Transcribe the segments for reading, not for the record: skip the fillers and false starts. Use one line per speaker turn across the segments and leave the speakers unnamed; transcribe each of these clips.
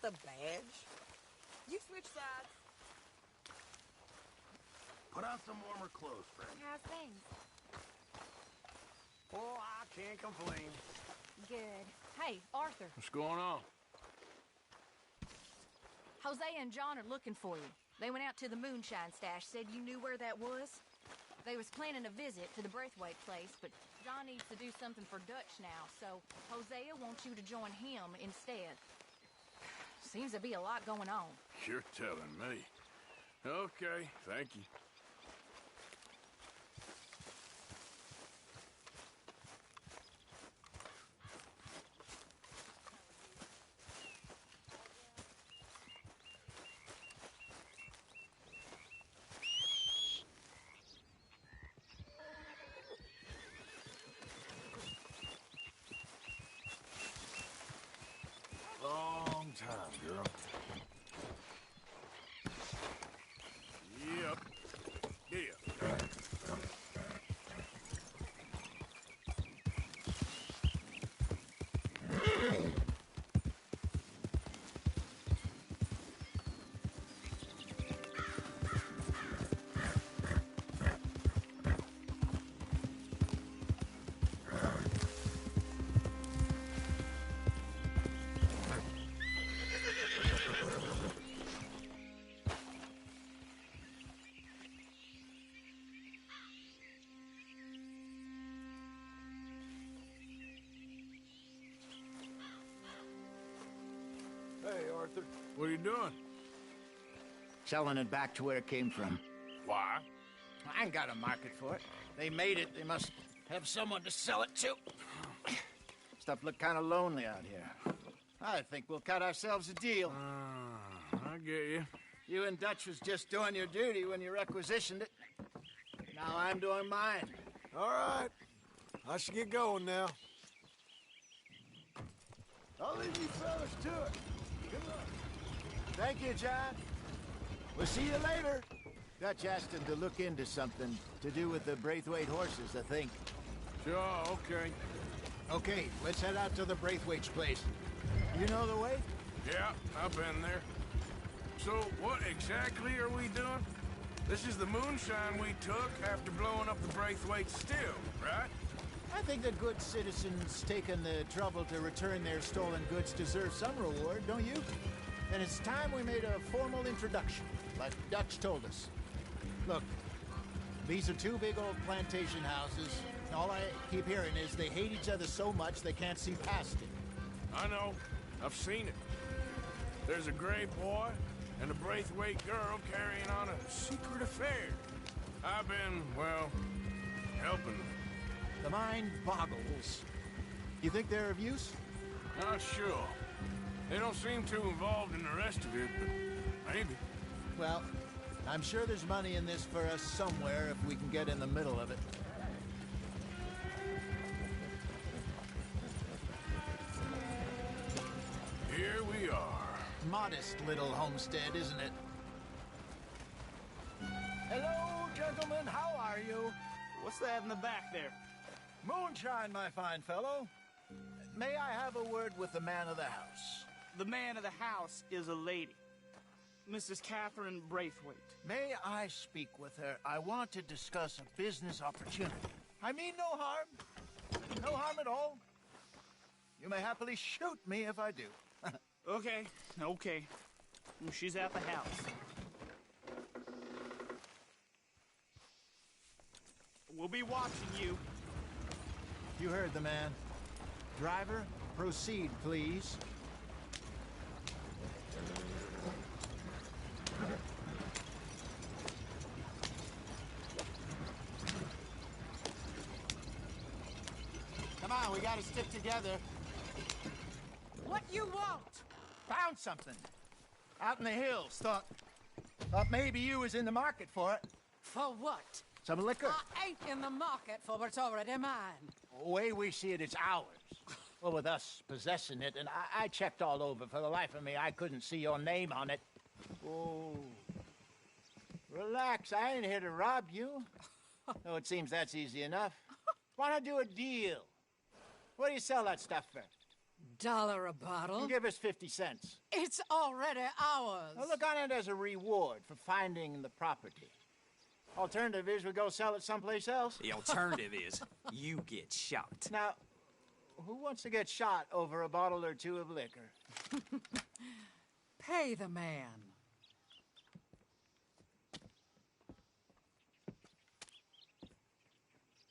the badge. You switch sides.
Put on some warmer clothes, friend.
How's things?
Oh, I can't complain.
Good. Hey, Arthur.
What's going on?
Hosea and John are looking for you. They went out to the moonshine stash, said you knew where that was. They was planning a visit to the Braithwaite place, but John needs to do something for Dutch now, so Hosea wants you to join him instead. Seems to be a lot going on.
You're telling me. Okay, thank you.
Long time, girl.
Yep. Yeah.
Hey, Arthur.
What are you doing?
Selling it back to where it came from.
Why?
I ain't got a market for it. They made it. They must have someone to sell it to. Stuff look kind of lonely out here. I think we'll cut ourselves a deal.
I get you.
You and Dutch was just doing your duty when you requisitioned it. Now I'm doing mine.
All right. I should get going now. I'll leave you fellas to it. Good luck.
Thank you, John. We'll see you later. Dutch asked him to look into something to do with the Braithwaite horses, I think.
Sure, okay.
Okay, let's head out to the Braithwaite's place. You know the way?
Yeah, I've been there. So, what exactly are we doing? This is the moonshine we took after blowing up the Braithwaite still, right?
I think that good citizens taking the trouble to return their stolen goods deserve some reward, don't you? And it's time we made a formal introduction, like Dutch told us. Look, these are two big old plantation houses. All I keep hearing is they hate each other so much they can't see past it.
I know. I've seen it. There's a gray boy and a Braithwaite girl carrying on a secret affair. I've been, well, helping them.
The mind boggles. You think they're of use?
Not sure. They don't seem too involved in the rest of it, but maybe.
Well, I'm sure there's money in this for us somewhere if we can get in the middle of it.
Here we are.
Modest little homestead, isn't it? Hello, gentlemen. How are you?
What's that in the back there?
Moonshine, my fine fellow. May I have a word with the man of the house?
The man of the house is a lady. Mrs. Catherine Braithwaite.
May I speak with her? I want to discuss a business opportunity. I mean no harm. No harm at all. You may happily shoot me if I do.
Okay. She's at the house. We'll be watching you.
You heard the man. Driver, proceed, please. Come on, we gotta stick together.
What you want?
Found something. Out in the hills. Thought maybe you was in the market for it.
For what?
Some liquor.
I ain't in the market for what's already mine.
The way we see it, it's ours. Well, with us possessing it, and I checked all over. For the life of me, I couldn't see your name on it. Oh. Relax, I ain't here to rob you. Though it seems that's easy enough. Why not do a deal? What do you sell that stuff for?
$1 a bottle.
Give us 50 cents.
It's already ours.
Now look on it as a reward for finding the property. Alternative is we go sell it someplace else.
The alternative is you get shot.
Now, who wants to get shot over a bottle or two of liquor?
Pay the man.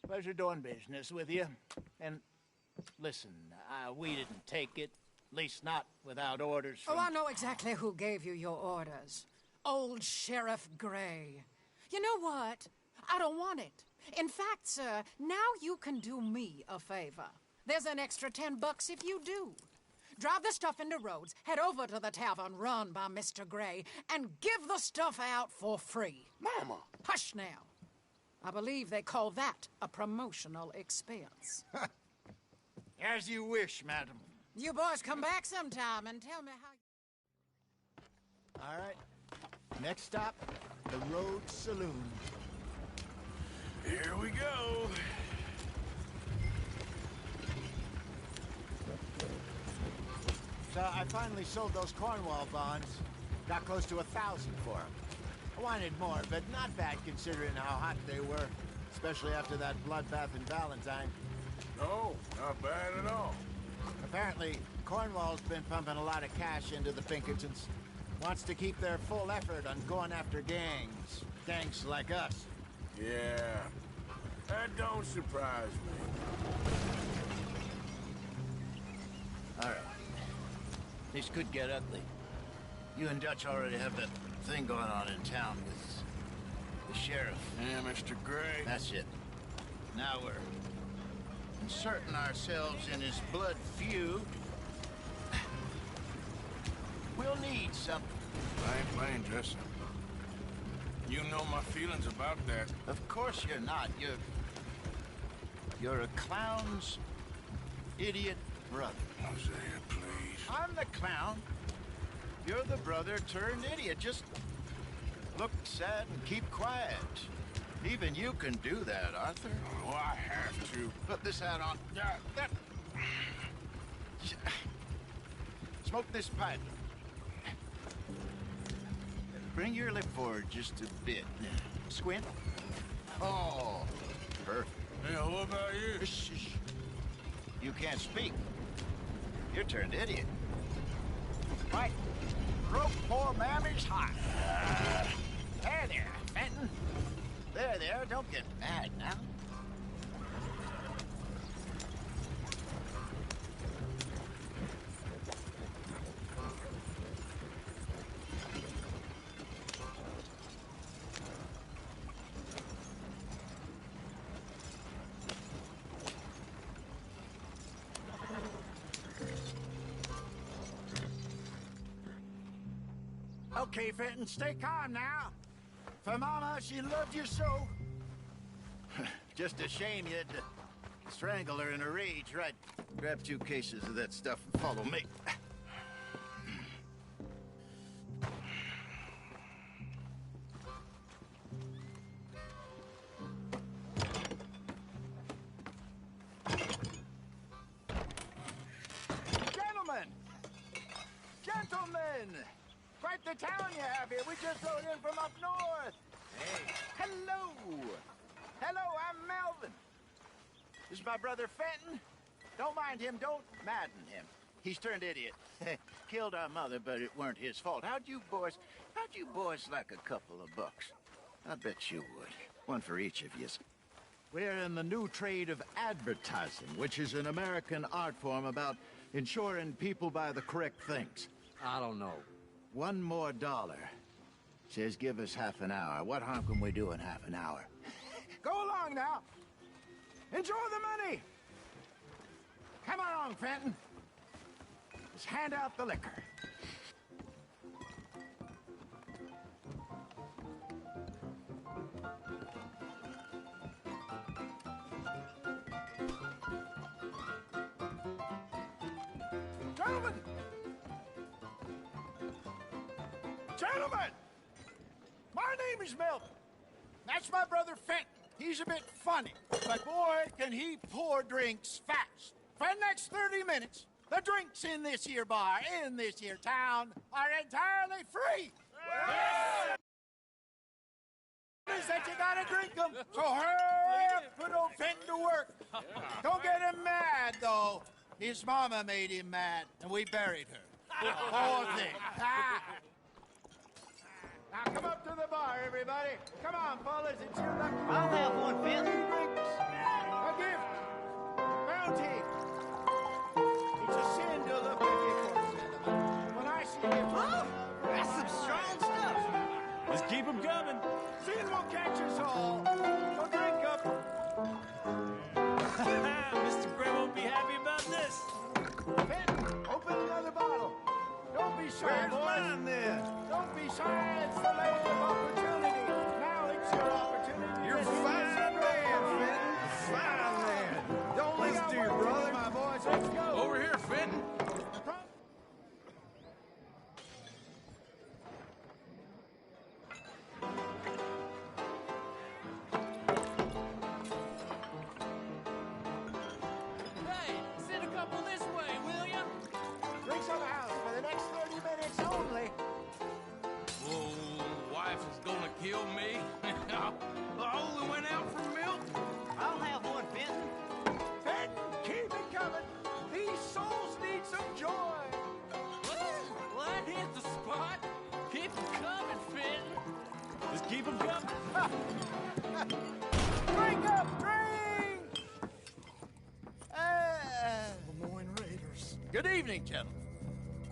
Pleasure doing business with you. And listen, we didn't take it. At least not without orders from...
Oh, I know exactly who gave you your orders. Old Sheriff Gray. You know what? I don't want it. In fact, sir, now you can do me a favor. There's an extra $10 if you do. Drive the stuff into Rhodes, head over to the tavern run by Mr. Gray, and give the stuff out for free.
Mama!
Hush now. I believe they call that a promotional expense.
As you wish, madam.
You boys come back sometime and tell me how...
All right. Next stop, the Rhodes Saloon.
Here we go.
So I finally sold those Cornwall bonds. Got close to 1,000 for them. I wanted more, but not bad considering how hot they were. Especially after that bloodbath in Valentine.
No, not bad at all.
Apparently, Cornwall's been pumping a lot of cash into the Pinkertons. Wants to keep their full effort on going after gangs. Gangs like us.
Yeah, that don't surprise me.
All right. This could get ugly. You and Dutch already have that thing going on in town with the sheriff.
Yeah, Mr. Gray.
That's it. Now we're inserting ourselves in his blood feud. We'll need something.
I ain't playing, Jesse. You know my feelings about that.
Of course you're not. You're a clown's idiot brother.
Hosea, please.
I'm the clown. You're the brother turned idiot. Just look sad and keep quiet. Even you can do that, Arthur.
Oh, I have to.
Put this hat on. Smoke this pipe. Bring your lip forward just a bit. Squint. Oh, perfect.
Yeah, what about you?
Shh. You can't speak. You're turned idiot. Right. Broke poor mammy's heart. There, Fenton. There. Don't get mad now. Okay, Fenton, stay calm now. For Mama, she loved you so. Just a shame you had to strangle her in a rage, right? Grab 2 cases of that stuff and follow me. Gentlemen! Quite the town you have here. We just rode in from up north. Hey. Hello. I'm Melvin. This is my brother Fenton. Don't mind him. Don't madden him. He's turned idiot. Killed our mother, but it weren't his fault. How'd you boys like a couple of bucks? I bet you would. One for each of you. We're in the new trade of advertising, which is an American art form about ensuring people buy the correct things.
I don't know.
$1 more. Says give us half an hour. What harm can we do in half an hour? Go along now. Enjoy the money. Come along, Fenton. Just hand out the liquor. Gentlemen! My name is Melvin. That's my brother Fenton. He's a bit funny, but boy, can he pour drinks fast. For the next 30 minutes, The drinks in this here bar, in this here town, are entirely free. That you gotta drink them. So hurry up, put old Fenton to work. Don't get him mad, though. His mama made him mad, and we buried her. Poor thing. Now come up to the bar, everybody. Come on, fellas, it's your lucky.
I'll have one, Fenton.
Drinks, a gift, bounty. It's a sin to look at you, gentlemen. When I see him,
That's some strong stuff.
Let's keep them coming.
sin will catch us all. So drink up.
Mr. Gray won't be happy about this.
Fenton, open another bottle. Don't be shy,
Where's
boys.
mine, then?
Don't be shy. It's the land of opportunity. Now it's your opportunity.
You're a
to
fine
celebrate.
man, Fenton. Fine man. Don't
We
listen
got
to your
work to do,
brother.
my boys. Let's go.
Over here, Fenton.
Hey, send a couple this way, will ya?
Drinks on the house for the next 30 minutes only.
Oh, wife is gonna kill me. I only went out for milk.
I'll have one, Fenton.
Fenton, keep it coming. These souls need some joy.
Well, that hit the spot. Keep them coming, Fenton. Just keep them coming.
Drink up, drink!
Lemoyne Raiders.
Good evening, gentlemen.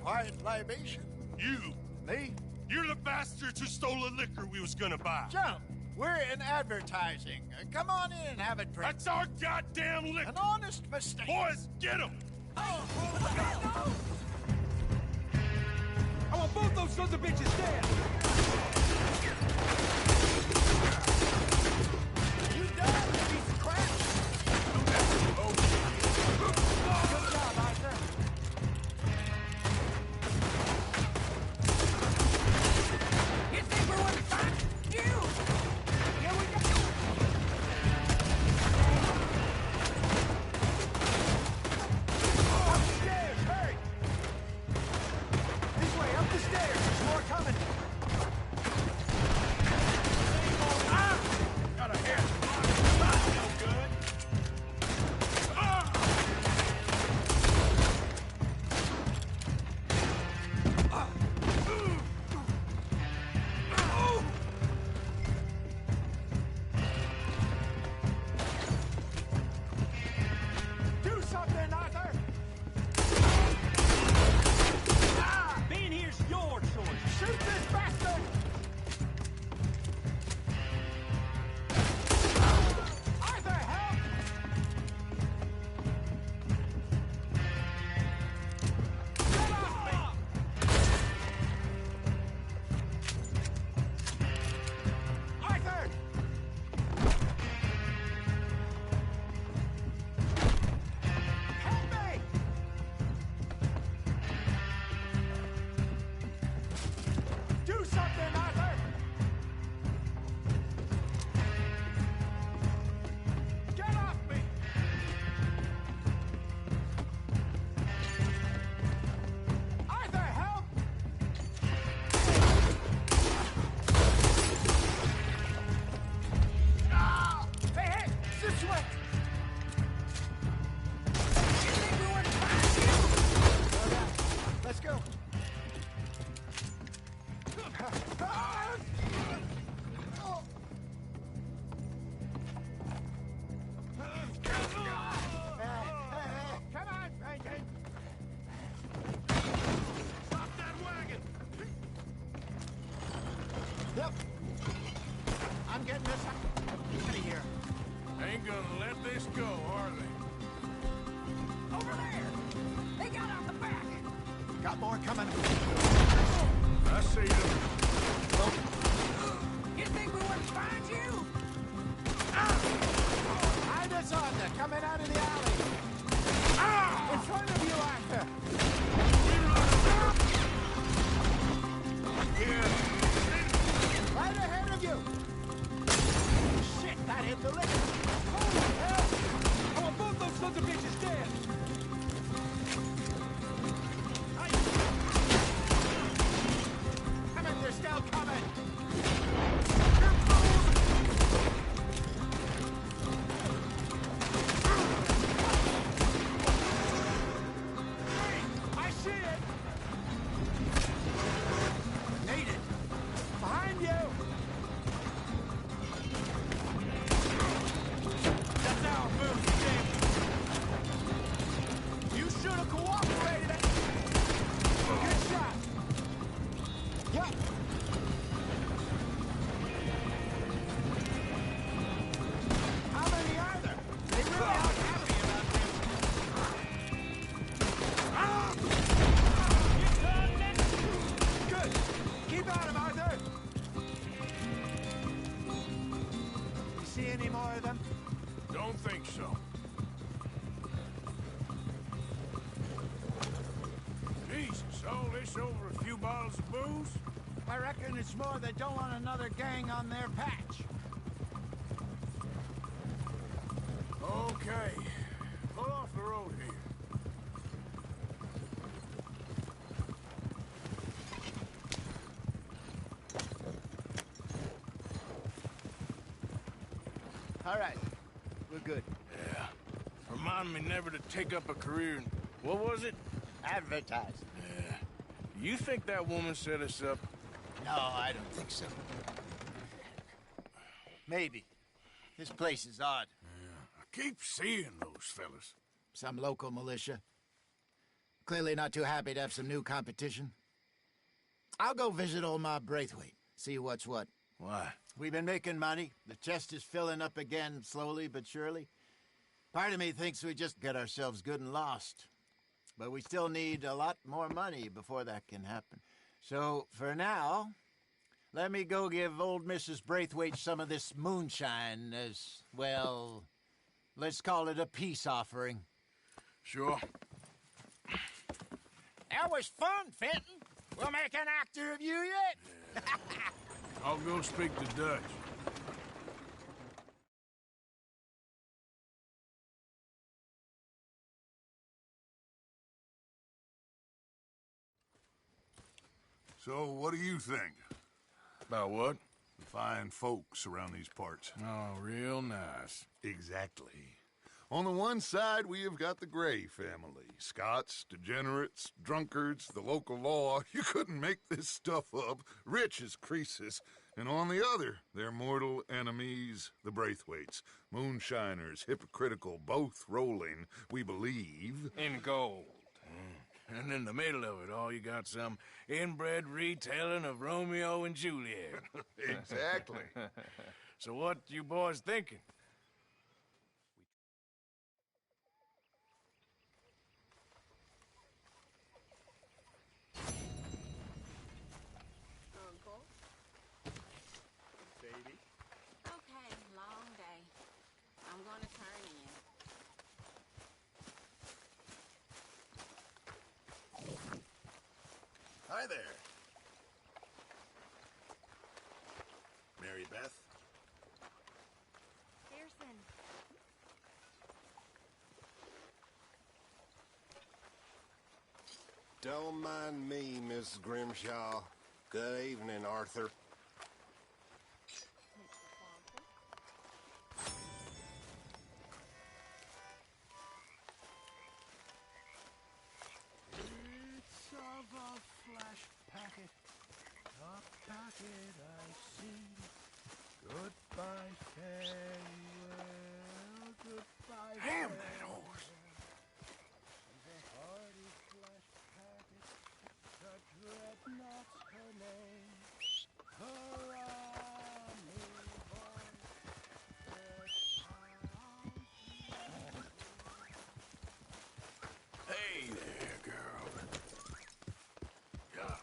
Quiet libation.
You,
Me?
you're the bastards who stole the liquor we was gonna buy.
Jump. We're in advertising. Come on in and have a drink.
That's our goddamn liquor.
An honest mistake.
Boys, get him!
I want both those sons of bitches dead.
You done, you piece of crap. Good job, Arthur.
You think we wouldn't find you?
Here we go. Upstairs, hurry. This way, up the stairs. There's more coming.
Got a head. No good.
Do something, Arthur.
Being here's your choice.
Shoot this bastard. Arthur, help. Get off me. Arthur. Help me. Do something, Arthur! Get off me! Arthur, help! Ah! Hey, hey! This way! You think we wouldn't find you? No doubt. Let's go. Come on, Frankie.
Stop that wagon!
Yep. I'm getting this out of here.
Ain't gonna let this go, are they?
Over there! They got out the back!
Got more coming.
I see them.
You think we wouldn't find you?
Hide us on there, coming out of the alley. In front of you, Arthur. Right ahead of you. Shit, that hit the liquor. Holy hell.
I want both those sons of bitches dead.
case over a few bottles of booze?
I reckon it's more they don't want another gang on their patch.
Okay. Pull off the road here.
All right. We're good.
Yeah. Remind me never to take up a career in... What was it?
Advertising.
Yeah. You think that woman set us up?
No, I don't think so. Maybe. This place is odd.
I keep seeing those fellas.
Some local militia. Clearly not too happy to have some new competition. I'll go visit old Ma Braithwaite, see what's what.
Why?
We've been making money. The chest is filling up again, slowly but surely. Part of me thinks we just get ourselves good and lost. But we still need a lot more money before that can happen. So, for now, let me go give old Mrs. Braithwaite some of this moonshine as, well, let's call it a peace offering.
Sure.
That was fun, Fenton. We'll make an actor of you yet.
I'll go speak to Dutch.
So, what do you think?
About what?
The fine folks around these parts.
Oh, real nice.
Exactly. On the one side, we have got the Gray family. Scots, degenerates, drunkards, the local law. You couldn't make this stuff up. Rich as Croesus. And on the other, their mortal enemies, the Braithwaites. Moonshiners, hypocritical, both rolling, we believe.
In gold. And in the middle of it all, you got some inbred retelling of Romeo and Juliet.
Exactly.
So what you boys thinking?
Uncle?
Baby.
Okay, long day. I'm gonna turn in.
Hi there. Mary Beth.
Pearson.
Don't mind me, Miss Grimshaw. Good evening, Arthur.
It's of a flash packet. A packet I see. Goodbye, farewell. Goodbye.
Damn that horse!
The hardy flash packet. The dreadnought's her name. Hurrah, me boy.
Hey there, girl. Yeah.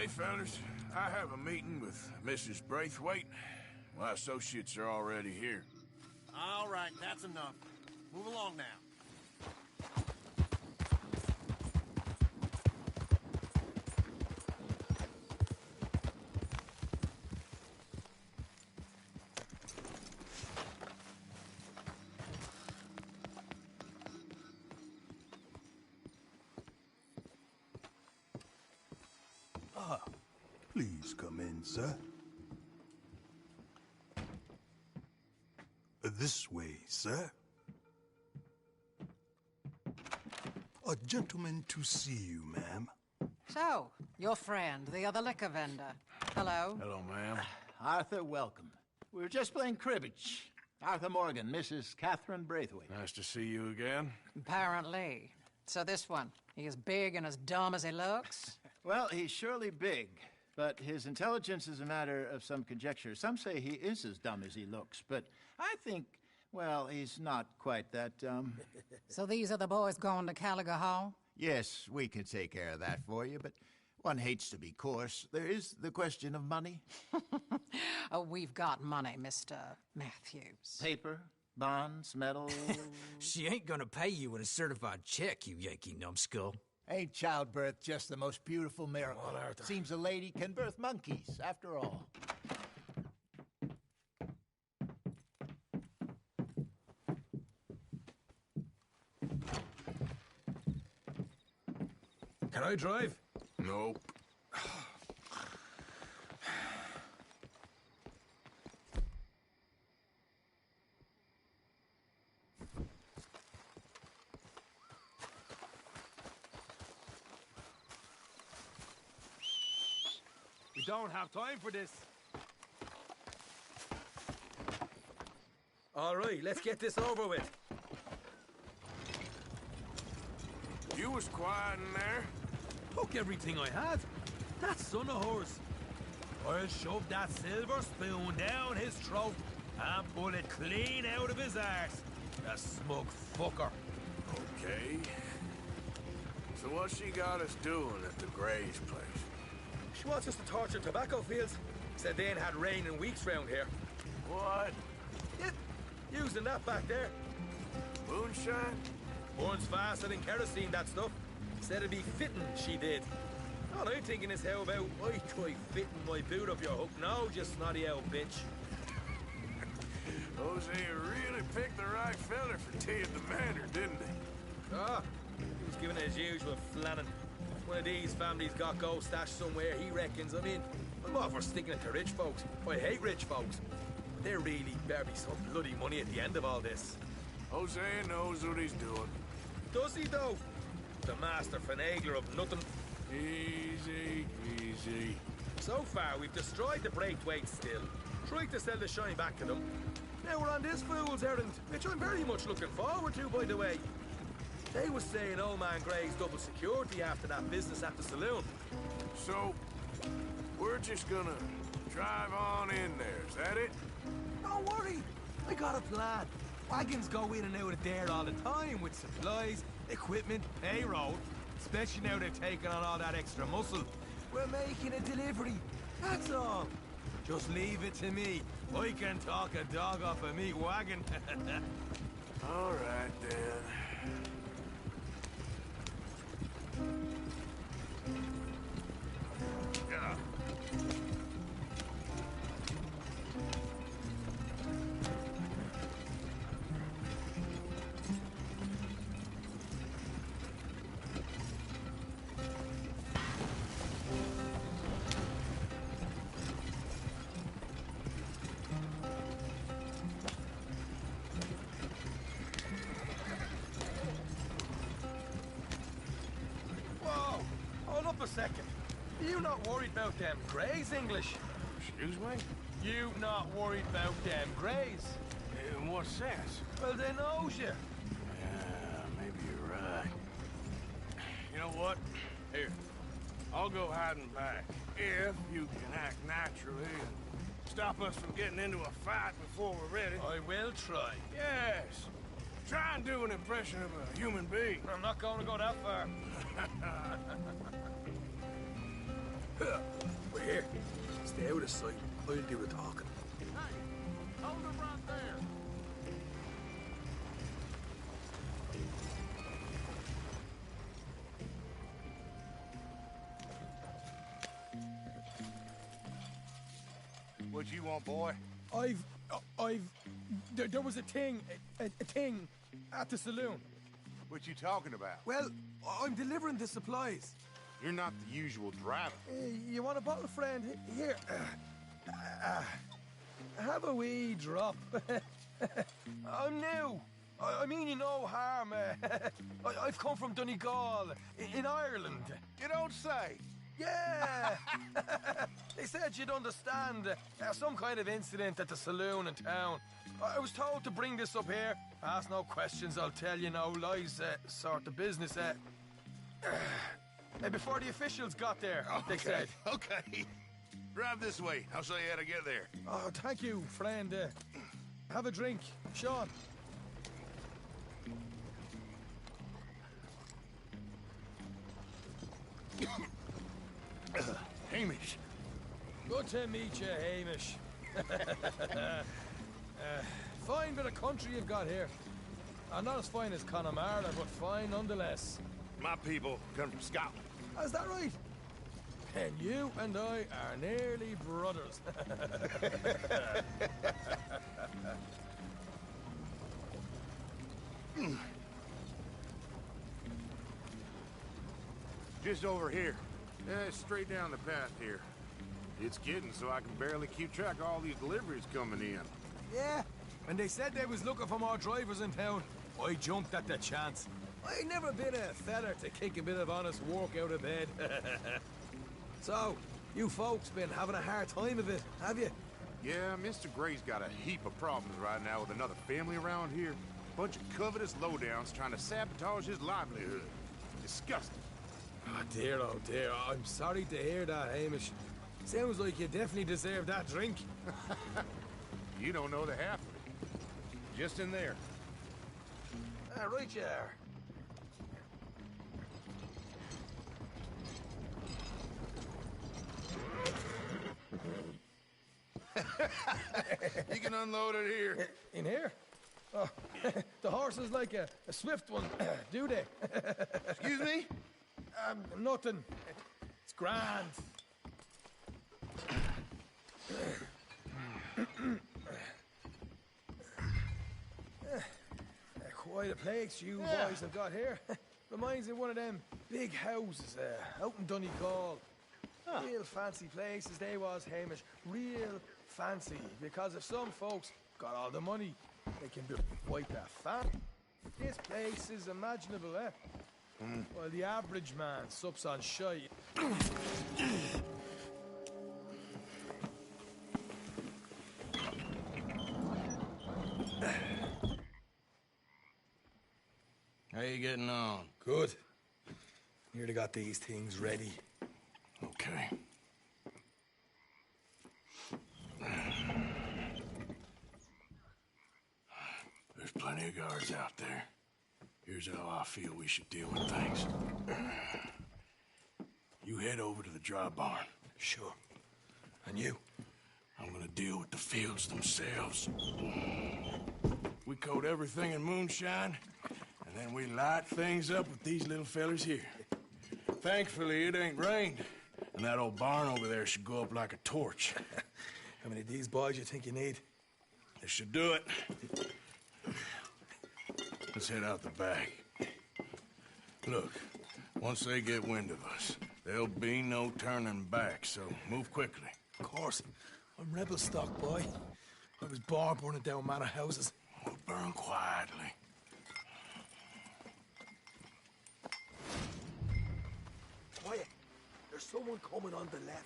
Hey, fellas. I have a meeting with Mrs. Braithwaite. My associates are already here.
All right, that's enough. Move along now.
Please come in, sir. This way, sir. A gentleman to see you, ma'am.
So, your friend, the other liquor vendor. Hello.
Hello, ma'am.
Arthur, welcome. We were just playing cribbage. Arthur Morgan, Mrs. Catherine Braithwaite.
Nice to see you again.
Apparently. So this one, he is big and as dumb as he looks?
Well, he's surely big, but his intelligence is a matter of some conjecture. Some say he is as dumb as he looks, but I think, well, he's not quite that dumb.
So these are the boys going to Caliga Hall?
Yes, we can take care of that for you, but one hates to be coarse. There is the question of money.
Oh, we've got money, Mr. Matthews.
Paper, bonds, metal.
She ain't gonna pay you with a certified check, you Yankee numbskull.
Ain't childbirth just the most beautiful miracle? Seems a lady can birth monkeys, after all.
Can I drive?
Nope.
We don't have time for this. All right, let's get this over with.
You was quiet in there.
Took everything I had. That son of hers. I'll shove that silver spoon down his throat and pull it clean out of his arse. The smug fucker.
Okay. So what she got us doing at the Gray's place?
She wants us to torture tobacco fields. Said they ain't had rain in weeks round here.
What?
Yeah, using that back there.
Moonshine?
Burns faster than kerosene, that stuff. Said it'd be fitting, she did. All I'm thinking is how about I try fitting my boot up your hook now, just snotty old bitch.
Hosea really picked the right fella for tea at the manor, didn't he?
Ah, he was giving it his usual flannin'. One of these families got gold stashed somewhere, he reckons. I mean, I'm all for sticking it to rich folks. I hate rich folks. But there really better be some bloody money at the end of all this.
Hosea knows what he's doing.
Does he, though? The master finagler of nothing.
Easy, easy.
So far, we've destroyed the Braithwaite still. Tried to sell the shine back to them. Now we're on this fool's errand, which I'm very much looking forward to, by the way. They was saying old man Gray's double security after that business at the saloon.
So, we're just gonna drive on in there, is that it?
Don't worry, I got a plan. Wagons go in and out of there all the time with supplies, equipment, payroll. Especially now they're taking on all that extra muscle. We're making a delivery, that's all. Just leave it to me. I can talk a dog off a meat wagon.
All right, then. Yeah.
A second. You not worried about them Greys, English?
Excuse me?
You not worried about them Greys?
In what sense?
Well, they knows you.
Yeah, maybe you're right. You know what? Here, I'll go hiding back. If you can act naturally and stop us from getting into a fight before we're ready.
I will try.
Yes. Try and do an impression of a human being.
I'm not going to go that far. Here, stay out of sight. I'll do the talking.
Hey, hold him right there.
What you want, boy?
There was a thing at the saloon.
What you talking about?
Well, I'm delivering the supplies.
You're not the usual driver.
You want a bottle, friend? Here. Have a wee drop. I'm new. I mean you no harm. I've come from Donegal, in Ireland.
You don't say.
Yeah! They said you'd understand. Some kind of incident at the saloon in town. I was told to bring this up here. Ask no questions, I'll tell you no lies, sort of business. Before the officials got there, they said.
Okay. Drive this way. I'll show you how to get there.
Oh, thank you, friend. Have a drink, Sean.
Hamish.
Good to meet you, Hamish. Fine bit of country you've got here. Not as fine as Connemara, but fine nonetheless.
My people come from Scotland.
Is that right? And you and I are nearly brothers.
Just over here. Straight down the path here. It's getting so I can barely keep track of all these deliveries coming in.
Yeah, and they said they was looking for more drivers in town. I jumped at the chance. I never been a feller to kick a bit of honest work out of bed. So, you folks been having a hard time of it, have you?
Yeah, Mr. Gray's got a heap of problems right now with another family around here. Bunch of covetous lowdowns trying to sabotage his livelihood. Disgusting.
Oh dear, I'm sorry to hear that, Hamish. Sounds like you definitely deserve that drink.
You don't know the half of it. Just in there.
Right you are.
You can unload it here.
In here? Oh, the horse is like a swift one, do they?
Excuse me?
Nothing. It's grand. Quite a place you boys have got here. Reminds me of one of them big houses out in Donegal. Real fancy places they was, Hamish. Real fancy. Because if some folks got all the money, they can build quite a this place is imaginable, eh? Well, the average man sups on shite.
How you getting on?
Good. Nearly got these things ready.
Okay. There's plenty of guards out there. Here's how I feel we should deal with things. You head over to the dry barn.
Sure. And you?
I'm gonna deal with the fields themselves. We coat everything in moonshine, and then we light things up with these little fellers here. Thankfully, it ain't rained, and that old barn over there should go up like a torch.
How many of these boys you think you need?
This should do it. Let's head out the back. Look, once they get wind of us, there'll be no turning back, so move quickly.
Of course. I'm rebel stock, boy. I was born burning down manor houses.
We'll burn quietly.
Quiet. There's someone coming on the left.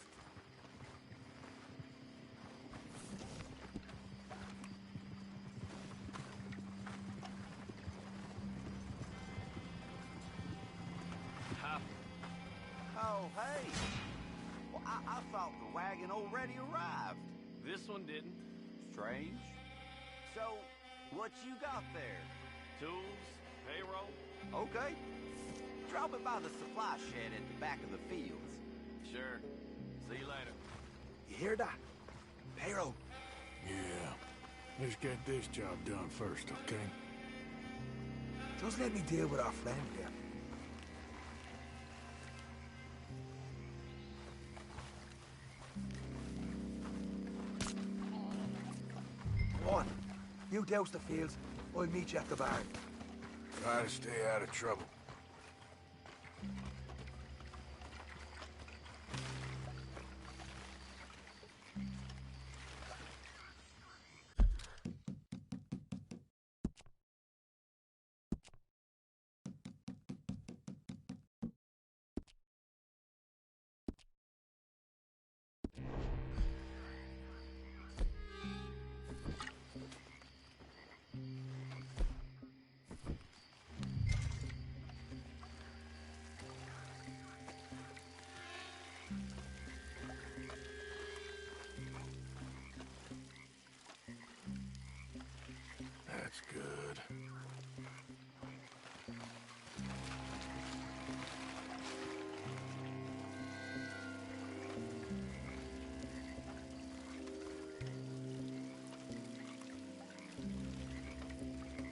Oh, hey. Well, I thought the wagon already arrived.
This one didn't.
Strange. So, what you got there?
Tools, payroll.
Okay. Drop it by the supply shed at the back of the fields.
Sure. See you later.
You hear that? Pharaoh.
Yeah. Let's get this job done first, okay?
Just let me deal with our friend here. Come on. You douse the fields. I'll meet you at the barn.
Try to stay out of trouble. That's good.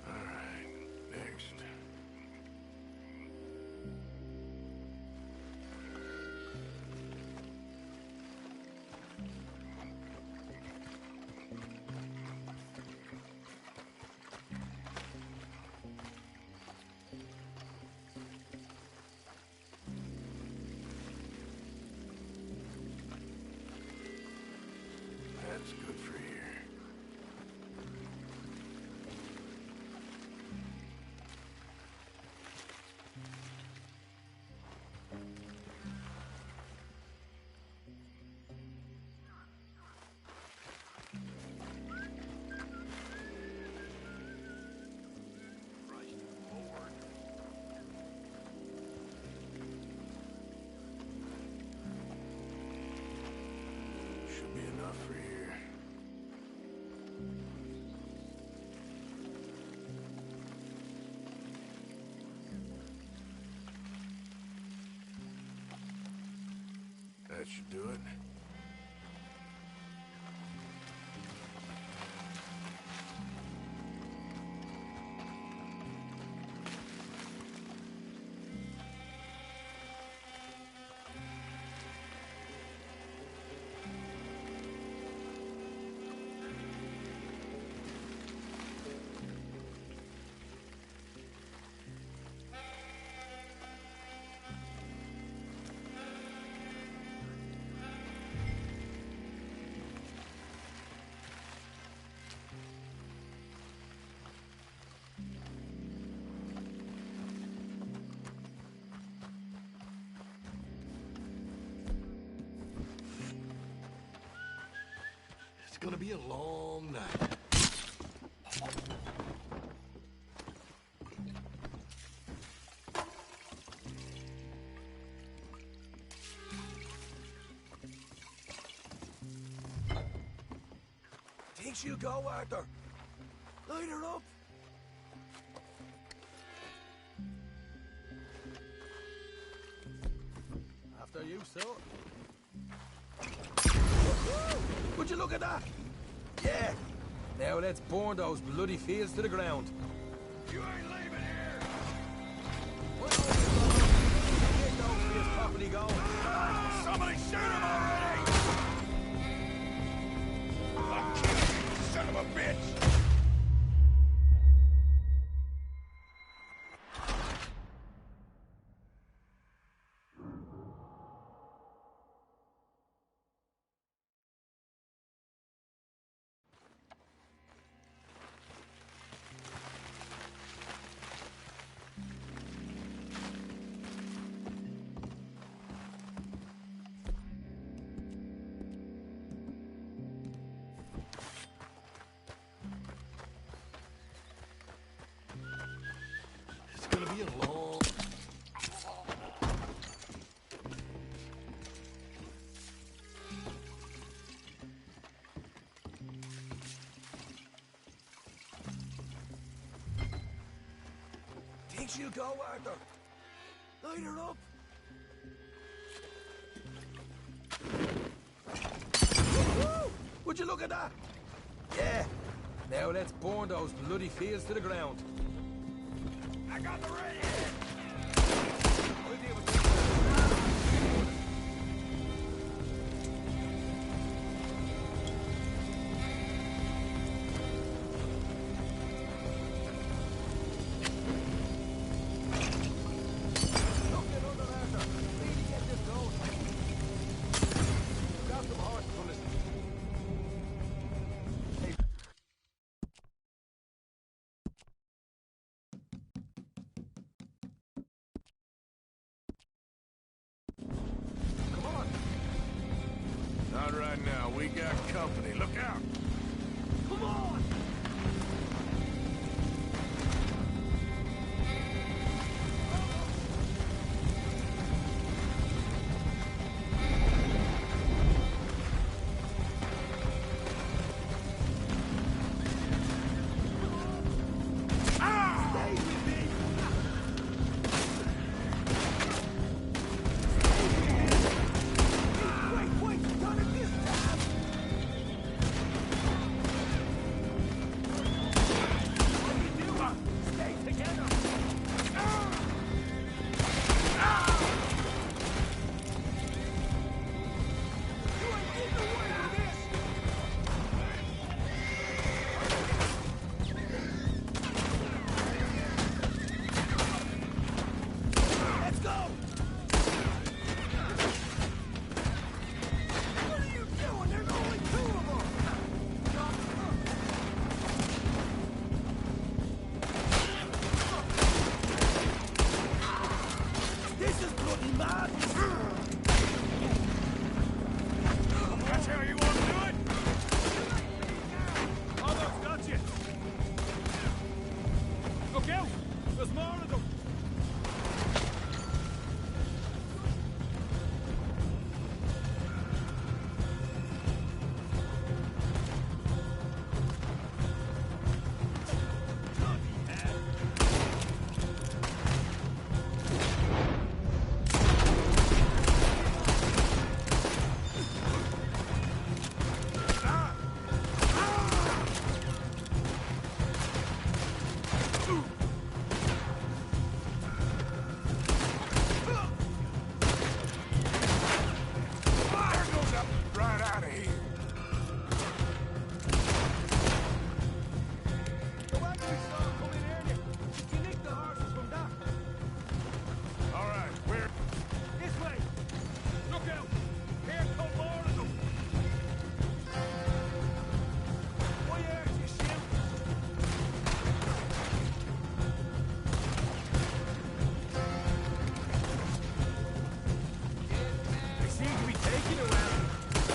All right, next. That's good for here. Should be enough for here. That should do it.
It's gonna be a long night.
Think she'll go, Arthur? Light her up.
After you, sir.
Would you look at that? Yeah. Now let's burn those bloody fields to the ground.
You ain't leaving here!
Get those fields properly going.
Somebody shoot him already! I'll kill you, son of a bitch!
It's gonna be a long...
Think she'll go, Arthur? Light her up. Would you look at that? Yeah. Now let's burn those bloody fields to the ground. I got the red head! We'll deal with this.
Not right now. We got company. Look out!
Come on!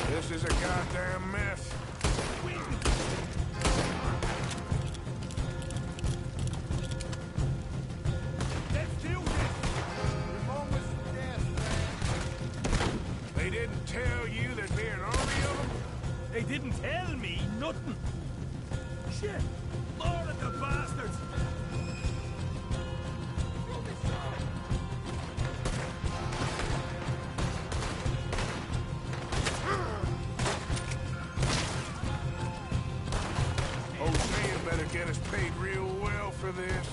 This is a goddamn mess.
Let's do this!
We're almost to death,
They didn't tell you there'd be an army of them?
They didn't tell me nothing. Shit! More of the bastards!
Hosea better get us paid real well for this.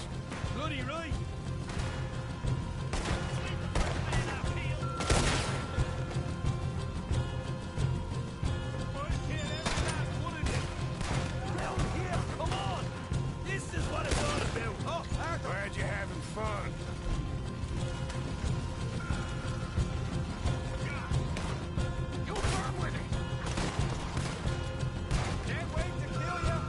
Bloody right!
Glad you're having fun.
You burn with it! Can't wait to kill you!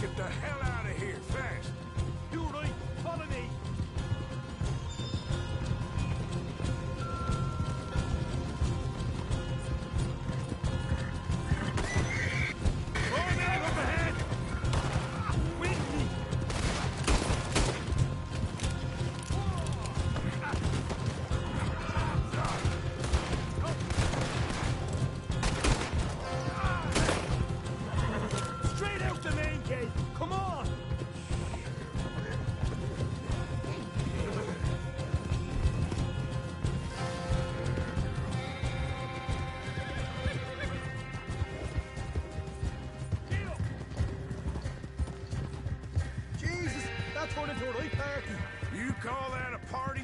get the hell out of here, fast.
You right, follow me. Straight out the main gate. Come on. Jesus, that turned into a right party.
You call that a party?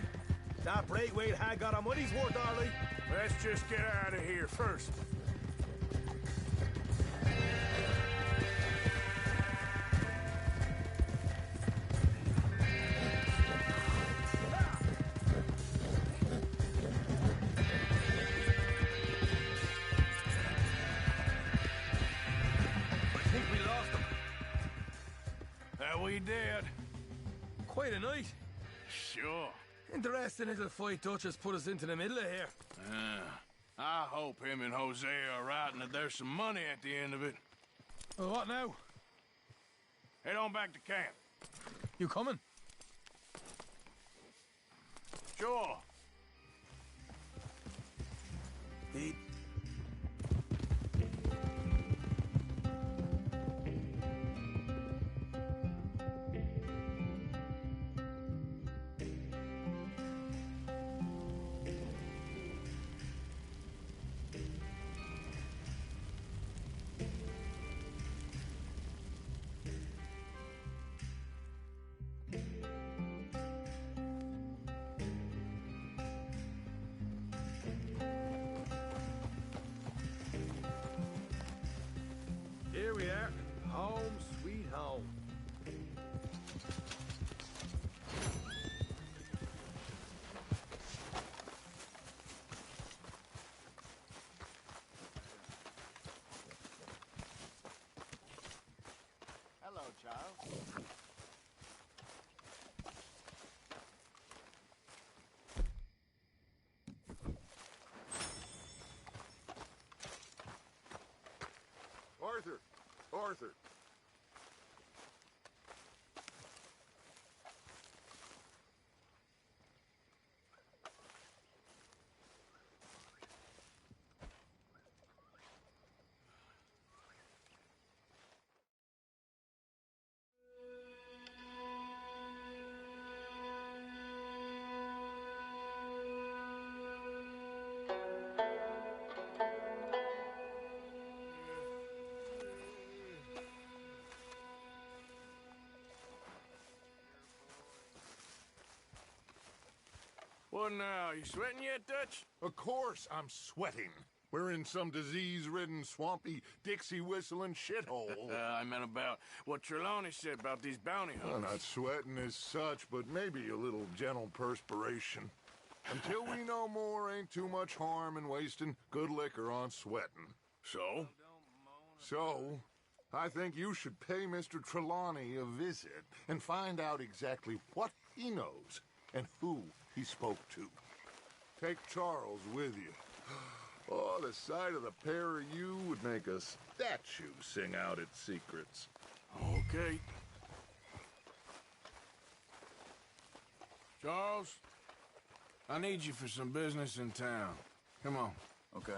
That Braithwaite had got our money's worth, Arlie.
Let's just get out of here first.
I think we lost him.
That we did.
Quite a night.
Sure.
Interesting little fight Dutch has put us into the middle of here.
I hope him and Hosea are right and that there's some money at the end of it.
Well, what now?
Head on back to camp.
You coming?
Sure.
He... Here we are. Home sweet home.
Hello, Charles.
Arthur! Arthur!
What now? You sweating yet, Dutch?
Of course I'm sweating. We're in some disease-ridden, swampy, Dixie-whistling shithole.
I meant about what Trelawney said about these bounty
Well,
hunters.
not sweating as such, but maybe a little gentle perspiration. Until we know more, ain't too much harm in wasting good liquor on sweating.
So?
So, I think you should pay Mr. Trelawney a visit and find out exactly what he knows and who he spoke to. Take Charles with you. Oh, the sight of the pair of you would make a statue sing out its secrets.
Okay. Charles, I need you for some business in town. Come on.
Okay.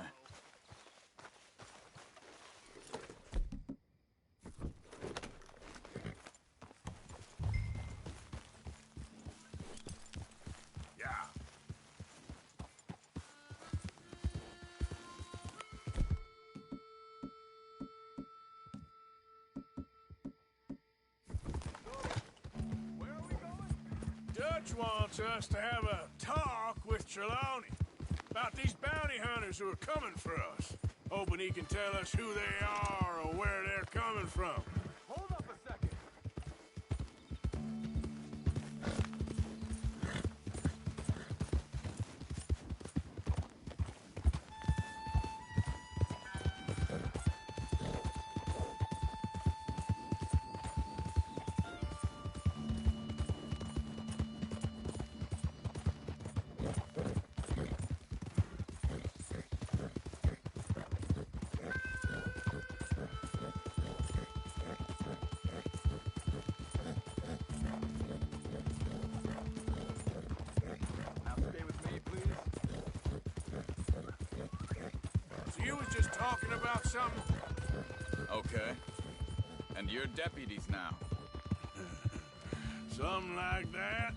Yeah.
Dutch wants us to have a talk with Trelawney about these bounty hunters who are coming for us. Hoping he can tell us who they are or where they're coming from.
Hold up a second.
was just talking about something.
Okay. And you're deputies now.
Something like that.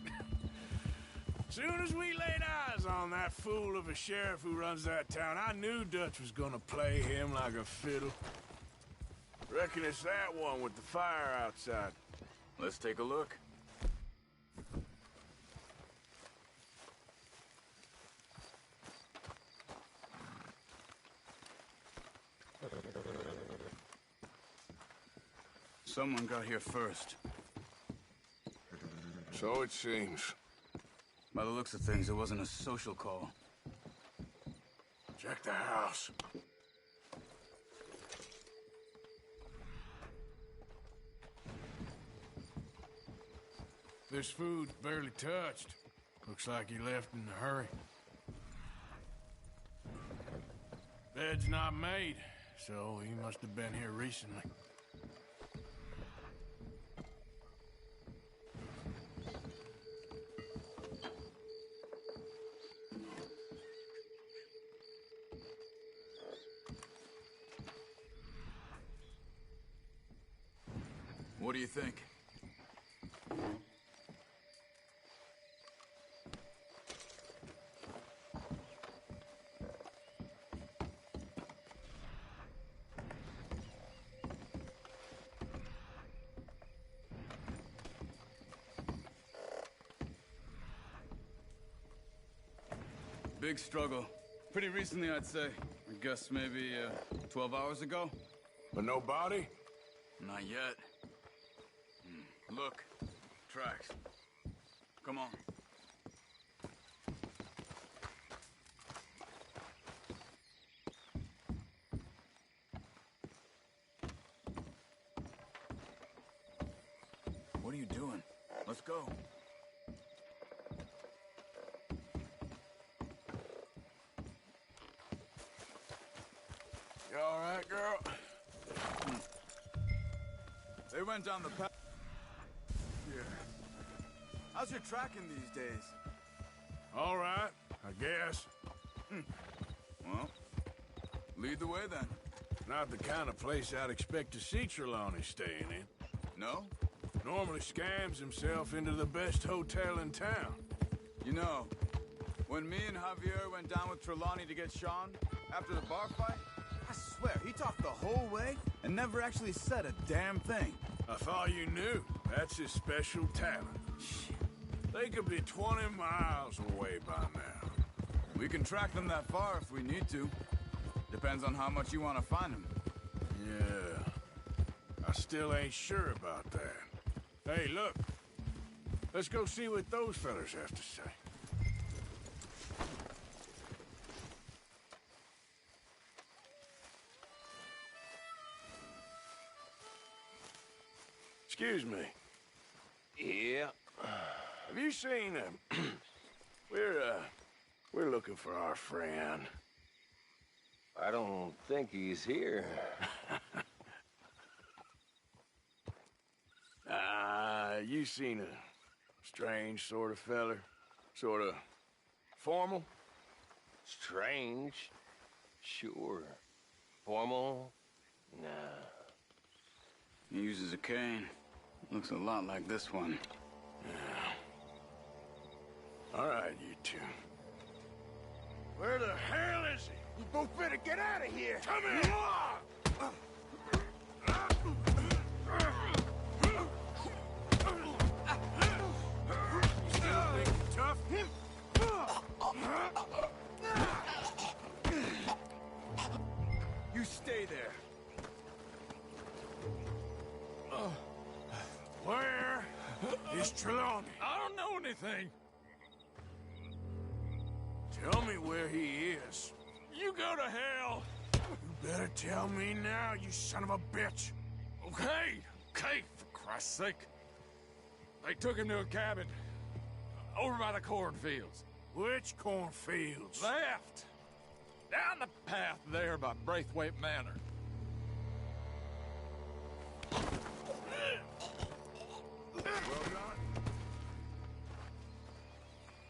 Soon as we laid eyes on that fool of a sheriff who runs that town, I knew Dutch was gonna play him like a fiddle. Reckon it's that one with the fire outside.
Let's take a look. Someone got here first.
So it seems.
By the looks of things, it wasn't a social call.
Check the house. This food's barely touched. Looks like he left in a hurry. Bed's not made, so he must have been here recently.
What do you think? Big struggle. Pretty recently, I'd say. I guess maybe 12 hours ago.
But no body?
Not yet. Look. Tracks. Come on. What are you doing? Let's go.
You all right, girl?
They went down the path. Yeah. How's your tracking these days?
All right, I guess.
Well, lead the way then.
Not the kind of place I'd expect to see Trelawney staying in.
No?
Normally scams himself into the best hotel in town.
You know, when me and Javier went down with Trelawney to get Sean after the bar fight, I swear, he talked the whole way and never actually said a damn thing.
I thought you knew. That's his special talent. They could be 20 miles away by now.
We can track them that far if we need to. Depends on how much you want to find them.
Yeah. I still ain't sure about that. Hey, look. Let's go see what those fellas have to say. Excuse me.
Yeah.
Have you seen him? We're looking for our friend.
I don't think he's here.
You seen a strange sort of feller? Sort of formal?
Strange? Sure. Formal? Nah.
He uses a cane. Looks a lot like this one.
Yeah. All right, you two. Where the hell is he? We both better get out of here. Come here! Still think you're tough?
You stay there.
Where is Trelawney?
I don't know anything.
Tell me where he is.
You go to hell.
You better tell me now, you son of a bitch.
Okay, for Christ's sake. They took him to a cabin over by the cornfields.
Which cornfields?
Left. Down the path there by Braithwaite Manor.
Well done.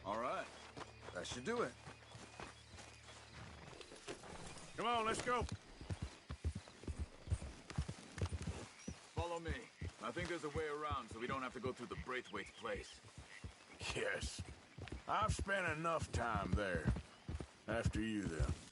All right. That should do it.
Come on, let's go.
Follow me. I think there's a way around so we don't have to go through the Braithwaite's place.
Yes. I've spent enough time there. After you, then.